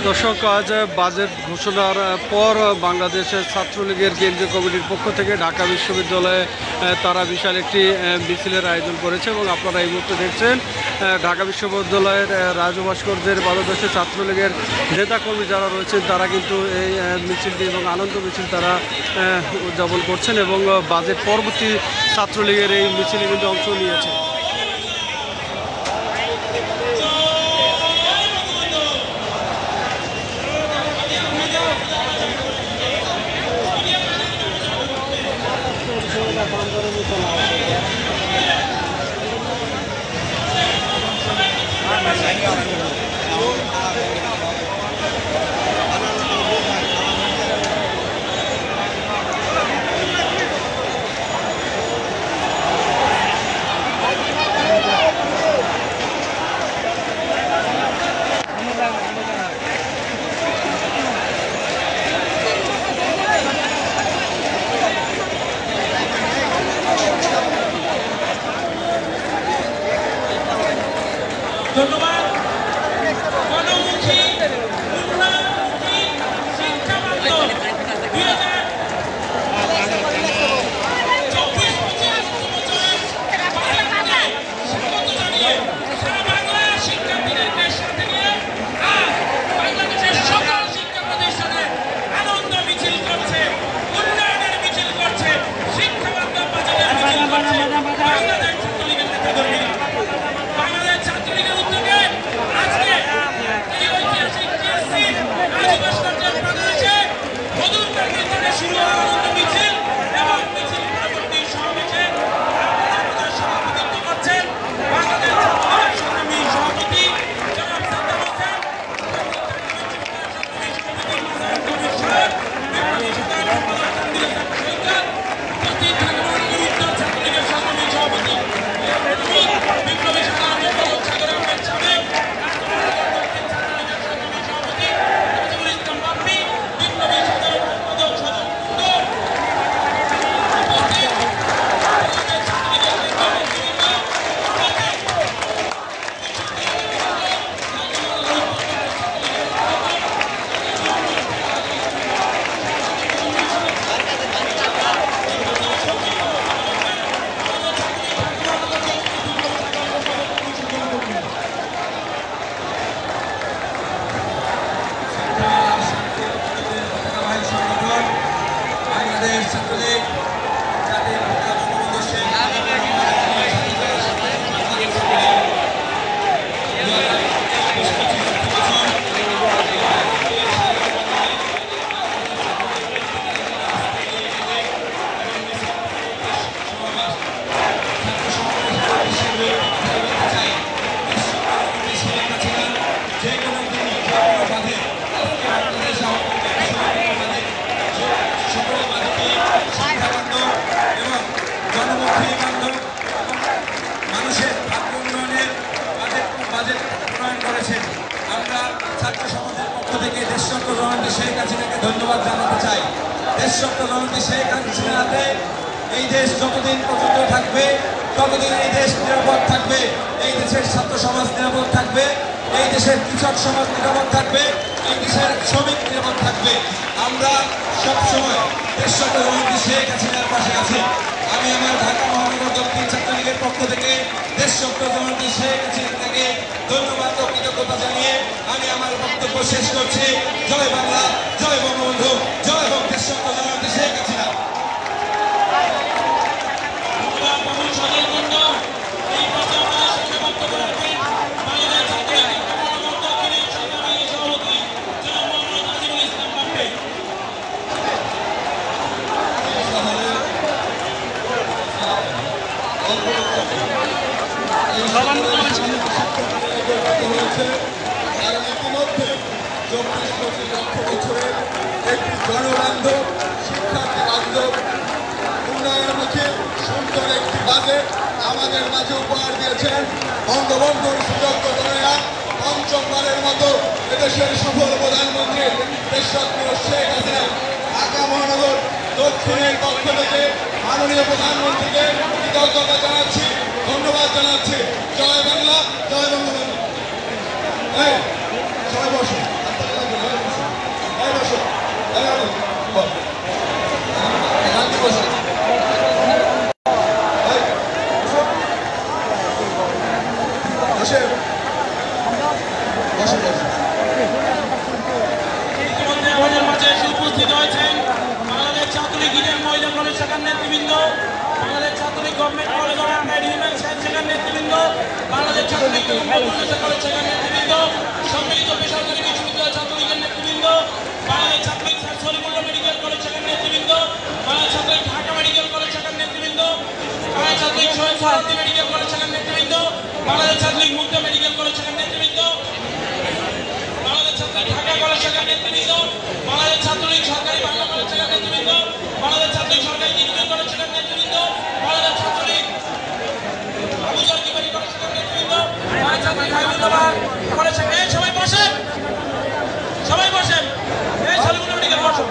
দর্শক, আজ বাজেট ঘোষণার পর বাংলাদেশের ছাত্রলীগের কেন্দ্রীয় কমিটির পক্ষ থেকে ঢাকা বিশ্ববিদ্যালয়ে তারা বিশাল একটি মিছিলের আয়োজন করেছে এবং আপনারা এই মুহূর্তে দেখছেন ঢাকা বিশ্ববিদ্যালয়ের রাজু ভাস্কর্যের পাদদেশে ছাত্রলীগের নেতাকর্মী যারা রয়েছেন তারা কিন্তু এই মিছিলটি এবং আনন্দ মিছিল তারা উদযাপন করছেন এবং বাজেট পরবর্তী ছাত্রলীগের এই মিছিলে কিন্তু অংশ নিয়েছে। ধন্যবাদ। গণমুখী উন্নয়নমুখী শিক্ষা বান্ধব 2024-25 বছরের বাজেটকে স্বাগত জানিয়ে সারা বাংলার শিক্ষার্থীদের সাথে নিয়ে আজ বাংলাদেশের সকল শিক্ষা প্রতিষ্ঠানে আনন্দ মিছিল করছে, উন্নয়নের মিছিল করছে, শিক্ষা বান্ধব বাজেটের মিছিল করছে বাংলাদেশ ছাত্রলীগের নেতাকর্মীরা। বাংলাদেশ ছাত্রলীগের উদ্যোগে আজকে এই ঐতিহাসিক টিএসসি রাজু ভাস্কর্যের প্রাঙ্গণে মধুরকান্তি থেকে শুরু হওয়া আনন্দ মিছিল এবং মিছিল পরবর্তী সমাবেশে আপনাদের সভাপতিত্ব করছেন বাংলাদেশ ছাত্রলীগের সংগ্রামী সভাপতি জনাব সাদ্দাম হোসেন, উপস্থিত ঢাকা মহানগর উত্তর ছাত্রলীগের সংগ্রামী সভাপতি বিপ্লবী ছাত্রলীগ জাতীয় বঙ্গবন্ধু শেখ যে কোনো দিনই বাধে এবং জনমুখী বান্ধব মানুষের ভাগ্য উন্নয়নের বাজেট প্রণয়ন করেছেন। আমরা ছাত্র সমাজের পক্ষ থেকে দেশরত্ন জননেত্রী শেখ হাসিনাকে ধন্যবাদ জানাতে চাই। দেশরত্ন জননেত্রী শেখ হাসিনাতে এই দেশ যতদিন পর্যন্ত থাকবে ততদিন এই দেশ নিরাপদ থাকবে, এই দেশের ছাত্র সমাজ নিরাপদ থাকবে, এই দেশের কৃষক সমাজ নিরাপদ থাকবে, এই দেশের শ্রমিক নিরাপদ থাকবে। আমরা সবসময় দেশরত্ন জননেত্রী শেখ হাসিনার পাশে আছি। আমি আমার ঢাকা মহানগর দক্ষিণ ছাত্রলীগের পক্ষ থেকে দেশরত্ন জননেত্রী শেখ হাসিনাকে ধন্যবাদ ও কৃতজ্ঞতা জানিয়ে আমি আমার বক্তব্য শেষ করছি। জয় বাংলা, জয় বঙ্গবন্ধু, জয় হোক দেশরত্ন জননেত্রী শেখ হাসিনা। আর ইতিমধ্যে 24-25 লক্ষ বছরের একটি জনবান্ধব, শিক্ষার্থী বান্ধব, উন্নয়নমুখী সুন্দর একটি বাজেট আমাদের মাঝে উপহার দিয়েছেন বঙ্গবন্ধুর সুযোগ্য কন্যা, পঞ্চমবারের মতো এদেশের সফল প্রধানমন্ত্রী দেশরত্ন শেখ হাসিনা। ঢাকা মহানগর দক্ষিণের পক্ষ থেকে মাননীয় প্রধানমন্ত্রীকে কৃতজ্ঞতা জানাচ্ছি, ধন্যবাদ জানাচ্ছি। জয় বাংলা, জয় বঙ্গবন্ধু। সবাই বসুন। কলেজ শাখার নেতৃবৃন্দ, সম্মিলিত বেসরকারি বিশ্ববিদ্যালয় ছাত্রলীগের নেতৃবৃন্দ, বাংলাদেশ ছাত্রলীগ সলিমুল্লাহ মেডিকেল কলেজ শাখার নেতৃবৃন্দ, বাংলাদেশ ছাত্রলীগ ঢাকা মেডিকেল কলেজ শাখার নেতৃবৃন্দ, বাংলাদেশ ছাত্রলীগ শহীদ সোহরাওয়ার্দী মেডিকেল কলেজ শাখার নেতৃবৃন্দ, বাংলাদেশ ছাত্রলীগ মুক্তা মেডিকেল কলেজ শাখার নেতৃবৃন্দ, বাংলাদেশ ছাত্রলীগ ঢাকা কলেজ শাখার নেতৃবৃন্দ, বাংলাদেশ ছাত্রলীগ সরকারি বাংলা কলেজ শাখার নেতৃবৃন্দ, বাংলাদেশ ছাত্রলীগ সরকারি ইঞ্জিনিয়ারিং কলেজ শাখার নেতৃবৃন্দ, বাংলাদেশ ছাত্রলীগ আবুজার কিবারি কলেজ শাখার নেতৃবৃন্দ, বাংলাদেশ ছাত্রলীগ হাবিবুল্লাহ কলেজ শাখা। এই সবাই বসেন, সবাই বসেন। এই সলিমুল্লাহ মেডিকেল বসো,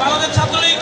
বাংলাদেশ ছাত্রলীগ